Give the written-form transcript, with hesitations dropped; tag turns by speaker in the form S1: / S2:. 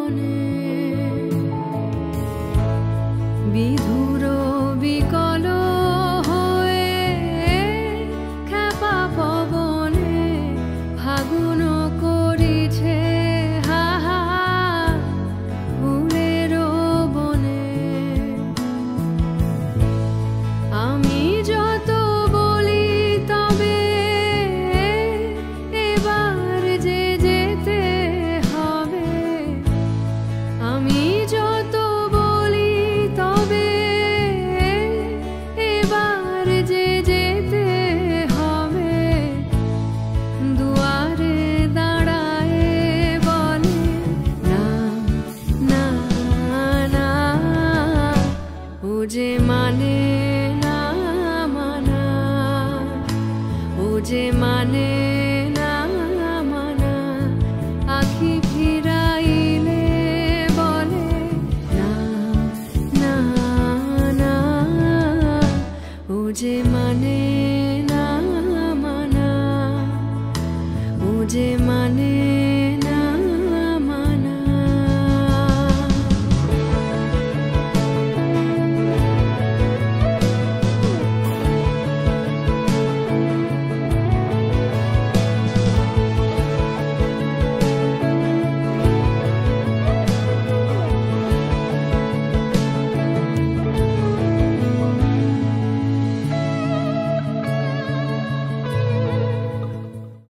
S1: বনে বিধুর বিকল হয়ে খেপা পবনে ফাগুন করিছে হাহা ফুলের বনে। আমি যত বলি তবে এবার যে যেতে হবে, আমি যত বলি তবে এবার যে যেতে হবে। দুয়ারে দাঁড়ায় বলে না না না, ও যে মানে না মানা, ও যে মানে না মানা। আখি ফিরাইলে বলে না না না, ও যে মানে না মানা, ও যে